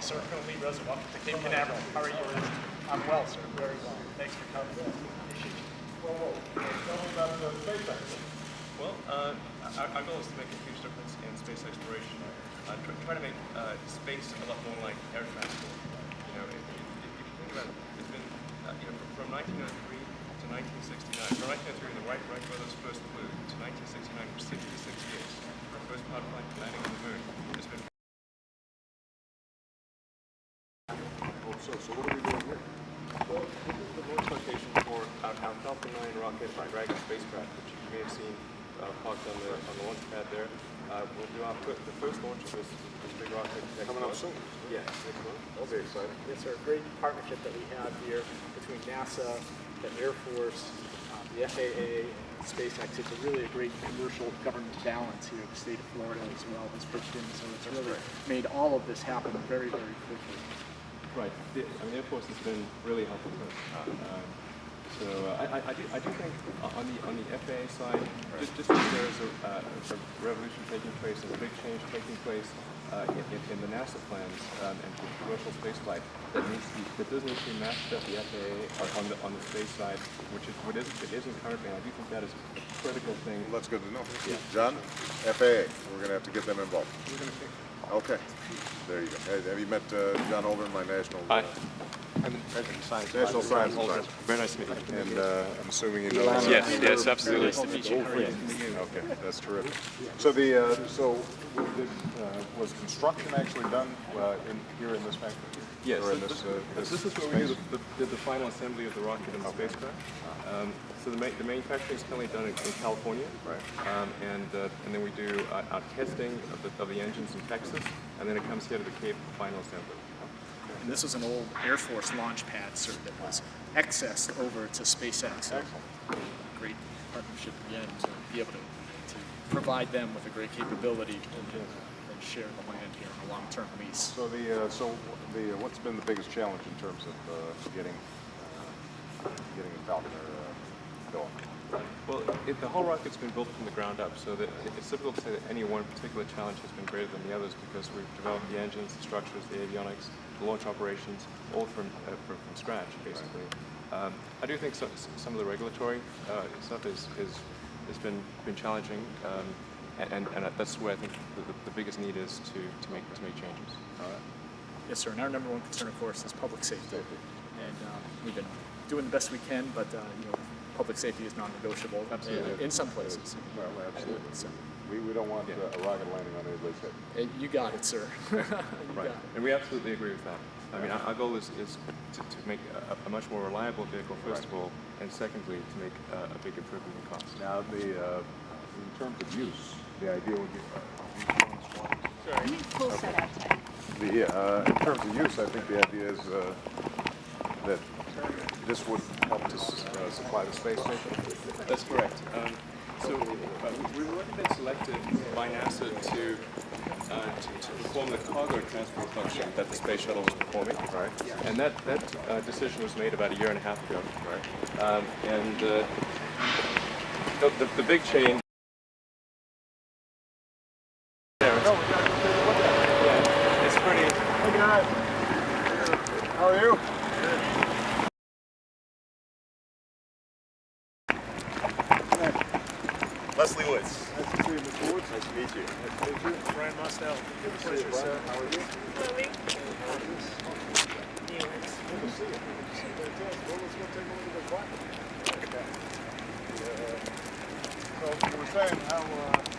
Hi, sir. Colonel Lee Rosa. Welcome to Cape Canaveral. How are you? I'm well, sir. Very well. Thanks for coming. Appreciate you. Well, tell me about SpaceX. Well, our goal is to make a huge difference in space exploration. Try to make space a lot more like air transport. You know, if you think about it, it's been from 1903 to 1969. From 1903, the Wright brothers first flew, to 1969, for 66 years. Our first powered flight landing on the moon. It's been. So what are we doing here? Well, this is the launch location for our Falcon 9 rocket by Dragon spacecraft, which you may have seen parked on the launch pad there. We'll do the first launch of this big rocket next Coming up month. soon. Yeah, next month. That'll be exciting. It's a great partnership that we have here between NASA, the Air Force, the FAA, and SpaceX. It's really a great commercial government balance here. The state of Florida as well has pitched in, so it's really made all of this happen very, very quickly. Right. I mean, Air Force has been really helpful to us. So I do think on the FAA side, just as there is a revolution taking place, there's a big change taking place in the NASA plans and commercial spaceflight that does need to be matched up the FAA on the space side, which isn't currently. And I do think that is a critical thing. Well, that's good to know. Yeah. John, FAA, we're going to have to get them involved. We're going to fix it. Okay. There you go. Hey, have you met John Olvern, my national... Hi. I'm Science National Science Advisor. Very nice to meet you. And I'm assuming you know... Yes, absolutely. Nice to meet you. How are you? Okay, that's terrific. So was construction actually done here in this factory? Yes, Or in this this is where we did the final assembly of the rocket and the spacecraft. So the manufacturing is currently done in California, Right. and then we do our testing of the engines in Texas, and then it comes here to the Cape for final assembly. And this was an old Air Force launch pad, sir, that was accessed over to SpaceX. So great partnership again to be able to provide them with a great capability and share the land here on a long-term lease. So what's been the biggest challenge in terms of getting the Falcon going? Well, the whole rocket's been built from the ground up, so that it's difficult to say that any one particular challenge has been greater than the others because we've developed the engines, the structures, the avionics, the launch operations, all from scratch, basically. I do think some of the regulatory stuff has been challenging, and that's where I think the biggest need is to make changes. All right. Yes, sir. And our number one concern, of course, is public safety. And we've been doing the best we can, but public safety is non-negotiable in some places. Well, absolutely. So, We don't want a rocket landing on anybody's head. you got it, sir. Right, and we absolutely agree with that. I mean, our goal is to make a much more reliable vehicle, first of all, and secondly, to make a big improvement in cost. Now, in terms of use, the idea would be... You need full set out time. In terms of use, I think the idea is that this would help to supply the space station. That's correct. So we've already been selected by NASA to perform the cargo transport function that the space shuttle was performing. Right. And that decision was made about a year and a half ago. Right. And the big change. It's pretty. Hey guys, how are you? Leslie Woods. Nice to see you, Mr. Woods. Nice to meet you. Nice to meet you. Brian Mostel. Good to see you, Brian. How are you? Chloe. Good to see you. Fantastic. Well, let's go take a look at the clock. Okay. So you were saying how it's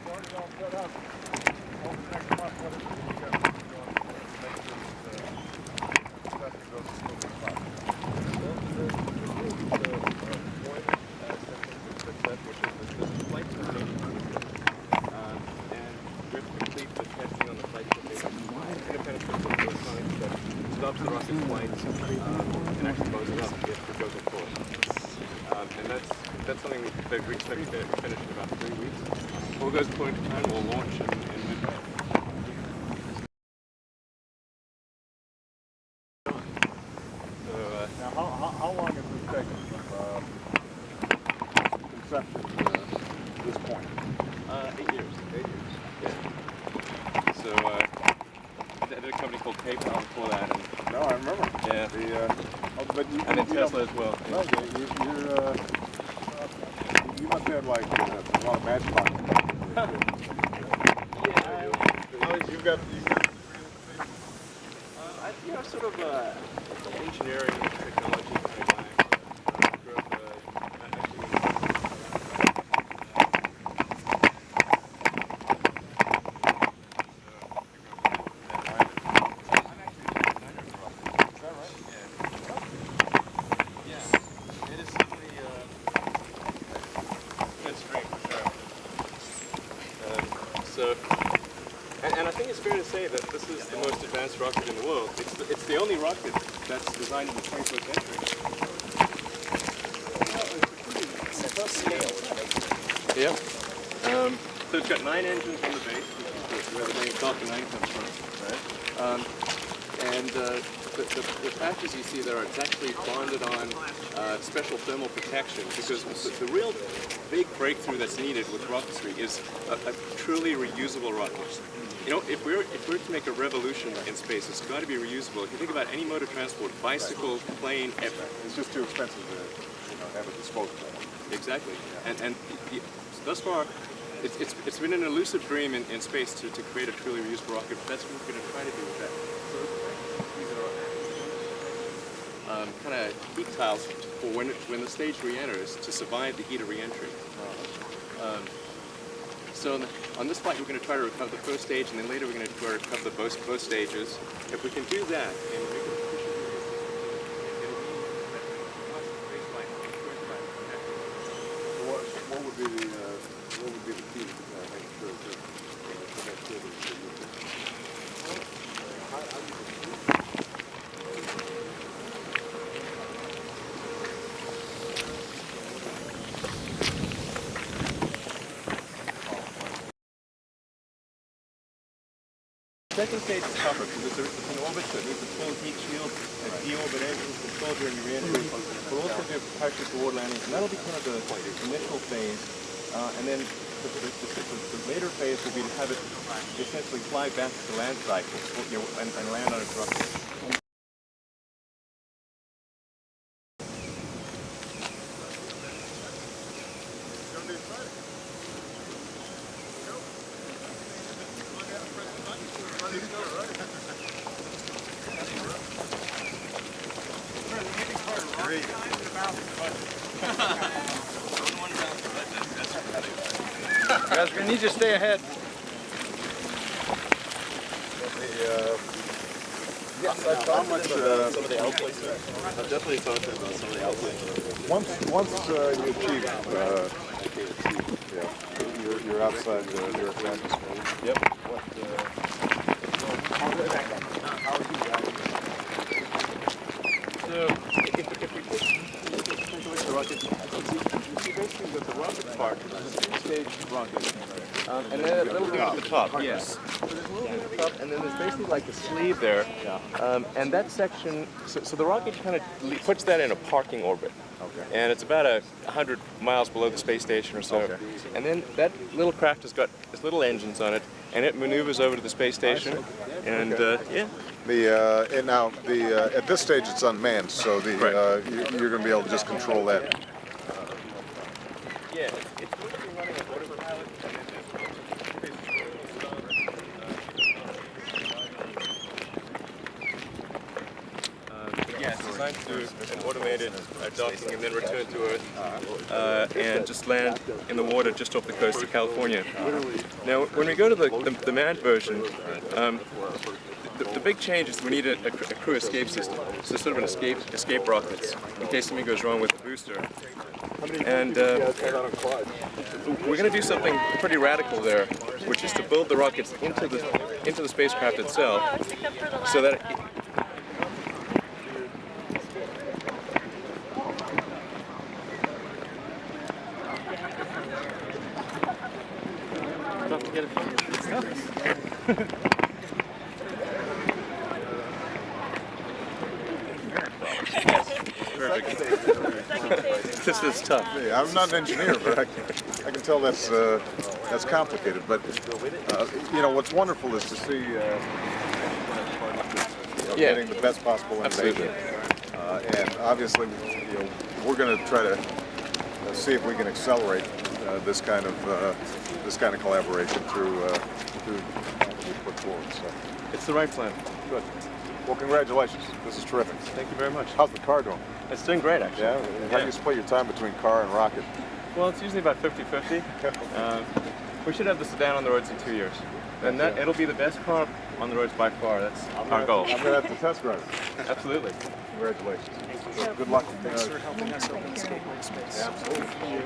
already all set up over the next month. What is it you got going to make sure that testing goes as smoothly as possible? Flight termination. And we have to complete the testing on the flight termination. Independent system electronics that stops the rocket flight and actually blows it up if it goes off course. And that's something that we expect to finish in about 3 weeks. All goes according to plan, we'll launch in mid-May. Now, how long has this taken from conception to this point? 8 years. 8 years. Yeah. So I did a company called PayPal before that, and No, I remember. yeah, But you, and then you Tesla know, as well. no, you must have like a lot of matchbox. You've got. Sort of engineering and technology kind of guy. Grew up, and I think it's fair to say that this is the most advanced rocket in the world. It's the only rocket that's designed in the 21st century. Yeah. So it's got 9 engines on the base, which is where the name Falcon 9 comes from. Right. And the patches you see there are actually bonded on special thermal protection, because the real big breakthrough that's needed with rocketry is a truly reusable rocket. You know, if we're to make a revolution in space, it's got to be reusable. If you think about any mode of transport, bicycle, plane, It's just too expensive to have it disposable. exactly. And thus far, it's been an elusive dream in space to create a truly reusable rocket. But that's what we're going to try to do with that. So these are kind of heat tiles for when the stage re-enters to survive the heat of re-entry. So on this flight, we're going to try to recover the first stage, and then later we're going to try to recover both stages. If we can do that, and we can What would be the key to making sure that connectivity is The second stage is tougher because it's an orbit, so it needs a full heat shield and deorbit engines control during your re-entry. We'll also do pressure toward landing, and that'll be kind of the initial phase. And then the later phase will be to have it essentially fly back to the land site and land uninterrupted. Guys, we need to stay ahead. Yes, I've talked to some of the outplaces. I've definitely talked to them about some of the outplaces. Once you achieve, you're outside your atmosphere. Yep. So, if we take a look at the rocket, you see basically that the rocket part is a two-stage rocket. And then a little bit at the top, yes. So there's a little bit at the top, and then there's basically like a sleeve there. And that section, so the rocket kind of puts that in a parking orbit. Okay. And it's about 100 miles below the space station or so. Okay. And then that little craft has got its little engines on it, and it maneuvers over to the space station. And yeah. At this stage it's unmanned, so you're going to be able to just control that. Yeah, it's mostly running on autopilot, and then yeah, it's designed to do an automated docking and then return to Earth and just land in the water just off the coast of California. Now, when we go to the manned version, the big change is we need a crew escape system. So sort of an escape rockets in case something goes wrong with the booster. And we're going to do something pretty radical there, which is to build the rockets into the spacecraft itself, so that This is tough. Yeah, I'm not an engineer, but I can tell that's that's complicated. But you know, what's wonderful is to see getting the best possible innovation. And obviously, you know, we're going to try to see if we can accelerate this kind of collaboration through what we put forward. So It's the right plan. good. Well, congratulations. This is terrific. Thank you very much. How's the car doing? It's doing great, actually. Yeah. How do you split your time between car and rocket? Well, it's usually about 50-50. We should have the sedan on the roads in 2 years. And it'll be the best car on the roads by far. That's our goal. I'm going to have to test drive it. Absolutely. Congratulations. Good luck. Thanks for helping us open skateboard space. Absolutely.